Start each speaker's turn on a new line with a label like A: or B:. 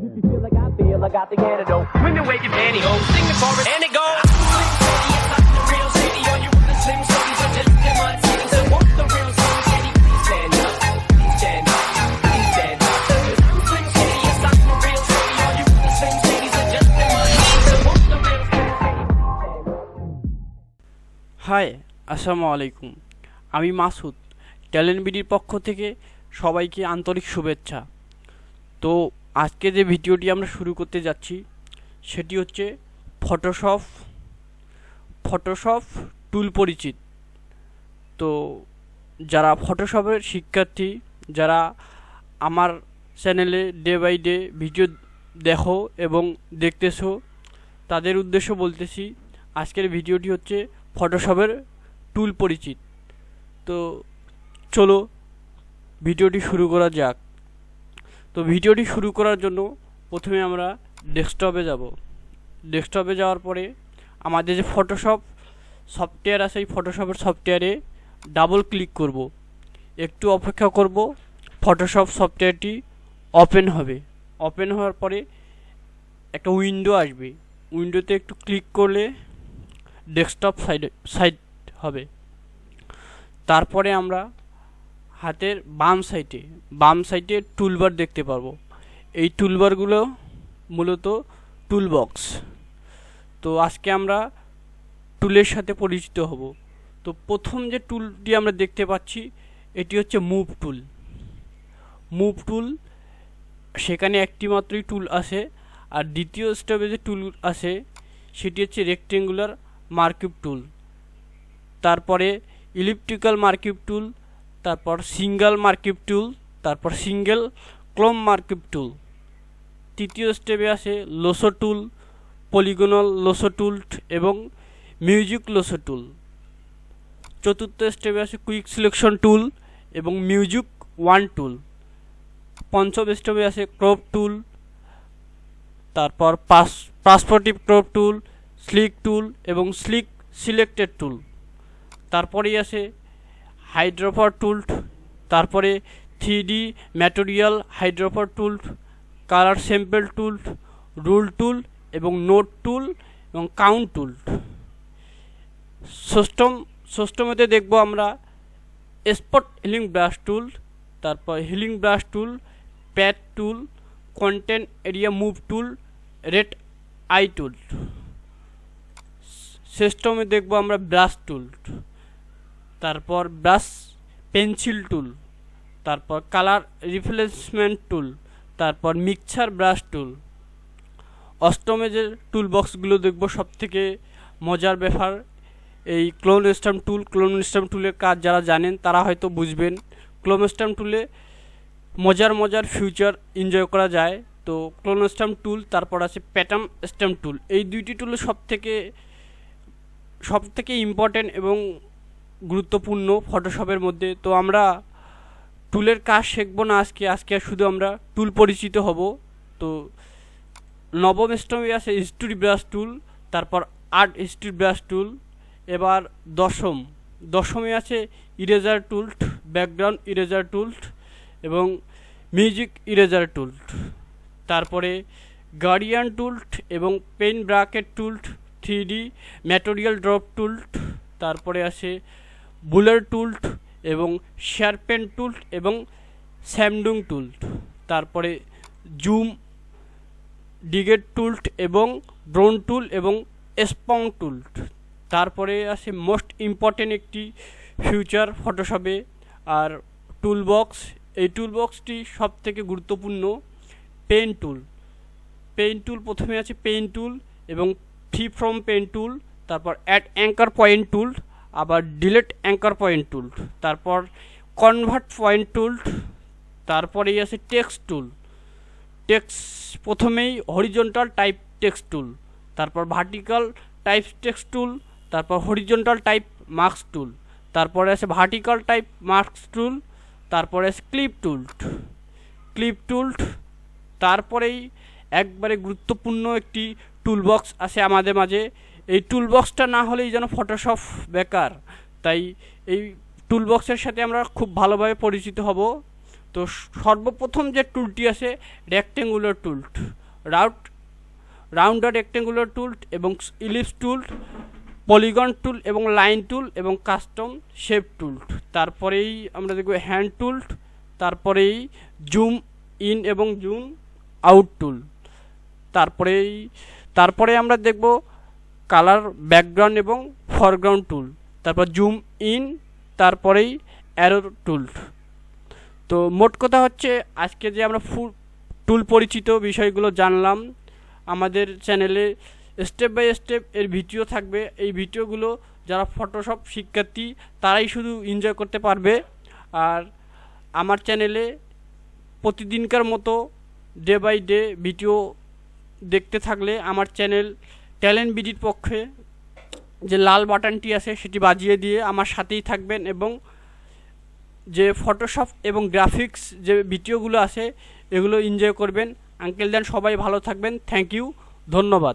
A: If you feel like I feel, I got the antidote. Women wave your pantyhose, sing the chorus, and it goes. The real city, all you with the slim shorties are just imitating. So won't the real slim city please stand up, please stand up, please stand up. I'm Slim Shady, yes, I'm the real city, all you with the slim shorties are just imitating. So won't the real slim city please stand up.
B: Hi, আসসালামু আলাইকুম। আমি Masud, talent বিডির পক্ষ থেকে সবাইকে আন্তরিক শুভেচ্ছা। তো আজকে যে ভিডিওটি আমরা শুরু করতে যাচ্ছি সেটি হচ্ছে ফটোশপ টুল পরিচিত। তো যারা ফটোশপের শিক্ষার্থী, যারা আমার চ্যানেলে ডে বাই ডে ভিডিও দেখো এবং দেখতেছো, তাদের উদ্দেশ্য বলতেছি আজকের ভিডিওটি হচ্ছে ফটোশপের টুল পরিচিত। তো চলো ভিডিওটি শুরু করা যাক। তো ভিডিওটি শুরু করার জন্য প্রথমে আমরা ডেস্কটপে যাব। ডেস্কটপে যাওয়ার পরে আমাদের যে ফটোশপ সফটওয়্যার আছে, এই ফটোশপের সফটওয়্যারে ডাবল ক্লিক করব, একটু অপেক্ষা করব, ফটোশপ সফটওয়্যারটি ওপেন হবে। ওপেন হওয়ার পরে একটা উইন্ডো আসবে, উইন্ডোতে একটু ক্লিক করলে ডেস্কটপ সাইড হবে। তারপরে আমরা হাতের বাম সাইডে টুলবার দেখতে পারবো। এই টুলবারগুলো মূলত টুলবক্স। তো আজকে আমরা টুলের সাথে পরিচিত হব। তো প্রথম যে টুলটি আমরা দেখতে পাচ্ছি এটি হচ্ছে মুভ টুল। সেখানে একটি মাত্রই টুল আছে। আর দ্বিতীয় স্টেপে যে টুল আছে সেটি হচ্ছে রেক্টেঙ্গুলার মার্কিং টুল, তারপরে ইলিপ্টিক্যাল মার্কিং টুল, তারপর সিঙ্গেল মার্কিং টুল, তারপর সিঙ্গেল ক্লোম মার্কিং টুল। তৃতীয় স্টেপে আছে লোসো টুল, পলিগোনাল লোসো টুল এবং মিউজিক লোসো টুল। চতুর্থ স্টেপে আছে কুইক সিলেকশন টুল এবং মিউজিক ওয়ান টুল। পঞ্চম স্টেপে আছে ক্রপ টুল, তারপর পার্সপেক্টিভ ক্রপ টুল, স্লিক টুল এবং স্লিক সিলেক্টেড টুল। তারপরেই আছে হাইড্রোপার টুল, তারপরে 3D ম্যাটেরিয়াল হাইড্রোপার টুল, কালার স্যাম্পল টুল, রুল টুল এবং নোট টুল এবং কাউন্ট টুল। ষষ্ঠমতে দেখব আমরা স্পট হিলিং ব্রাশ টুল, তারপর healing brush tool, patch tool, content aware move tool, red eye tool. ষষ্ঠমে দেখব আমরা ব্রাশ টুল, তারপর ব্রাশ পেন্সিল টুল, তারপর কালার রিপ্লেসমেন্ট টুল, তারপর মিক্সার ব্রাশ টুল। অষ্টমে যে টুল বক্সগুলো দেখব সবথেকে মজার ব্যাপার এই ক্লোন স্ট্যাম্প টুল। ক্লোন স্ট্যাম্প টুলের কাজ যারা জানেন তারা হয়তো বুঝবেন। ক্লোন স্ট্যাম্প টুলে মজার ফিউচার এনজয় করা যায়। তো ক্লোন স্ট্যাম্প টুল, তারপর আছে প্যাটার্ন স্ট্যাম্প টুল। এই দুইটি টুল সবথেকে ইম্পর্টেন্ট এবং গুরুত্বপূর্ণ ফটোশপের মধ্যে। তো আমরা টুলের কাজ শিখবো না আজকে শুধু আমরা টুল পরিচিত হব। তো নবম স্টেপে আছে হিস্টরি ব্রাশ টুল, তারপর আর্ট হিস্টরি ব্রাশ টুল। এবার দশমে আছে ইরেজার টুল, ব্যাকগ্রাউন্ড ইরেজার টুল এবং মিউজিক ইরেজার টুল। তারপরে গার্ডিয়ান টুল এবং পেন ব্রাকেট টুল, 3D ম্যাটেরিয়াল ড্রপ টুল। তারপরে আছে বুলার টুল এবং শার্পেন টুল এবং স্যামডুং টুল। তারপরে জুম ডিগেট টুল এবং ব্রোন টুল এবং স্পং টুল। তারপরে আছে মোস্ট ইম্পর্টেন্ট একটি ফিউচার ফটোশপে আর টুলবক্স। এই টুলবক্সটি সবথেকে গুরুত্বপূর্ণ পেন টুল। প্রথমে আছে পেন টুল এবং ফ্রি ফ্রম পেন টুল, তারপর অ্যাড অ্যাঙ্কার পয়েন্ট টুল, আবার ডিলেট অ্যাঙ্কার পয়েন্ট টুল, তারপর কনভার্ট পয়েন্ট টুল। তারপরেই আছে প্রথমেই হরিজন্টাল টাইপ টেক্সট টুল, তারপর ভার্টিক্যাল টাইপ টেক্সট টুল, তারপর হরিজন্টাল টাইপ মার্কস টুল, তারপরে আছে ভার্টিক্যাল টাইপ মার্কস টুল, তারপরে আছে ক্লিপ টুল। তারপরেই একবারে গুরুত্বপূর্ণ একটি টুলবক্স আছে আমাদের মাঝে। এই টুলবক্সটা না হলেই যেন ফটোশপ বেকার। তাই এই টুলবক্সের সাথে আমরা খুব ভালোভাবে পরিচিত হব। তো তো সর্বপ্রথম যে টুলটি আছে রেক্টেঙ্গুলার টুল, রাউন্ডার রেক্টেঙ্গুলার টুল এবং ইলিপস টুল, পলিগন টুল এবং লাইন টুল এবং কাস্টম শেপ টুল। তারপরেই আমরা দেখব হ্যান্ড টুল, তারপরেই ইন এবং জুম আউট টুল, তারপরে আমরা দেখব কালার ব্যাকগ্রাউন্ড এবং ফরগ্রাউন্ড টুল, তারপর জুম ইন, তারপরেই অ্যারো টুল। তো মোট কথা হচ্ছে আজকে যে আমরা টুল পরিচিত বিষয়গুলো জানলাম, আমাদের চ্যানেলে স্টেপ বাই স্টেপ এর ভিডিও থাকবে। এই ভিডিওগুলো যারা ফটোশপ শিক্ষার্থী তারাই শুধু এনজয় করতে পারবে। আর আমার চ্যানেলে প্রতিদিনকার মতো ডে বাই ডে ভিডিও দেখতে থাকলে আমার চ্যানেল ট্যালেন্ট বিডির পক্ষে যে লাল বাটনটি আছে সেটি বাজিয়ে দিয়ে আমার সাথেই থাকবেন এবং যে ফটোশপ এবং গ্রাফিক্স যে ভিডিওগুলো আছে এগুলো এনজয় করবেন। আঙ্কেল দেন সবাই ভালো থাকবেন। থ্যাংক ইউ, ধন্যবাদ।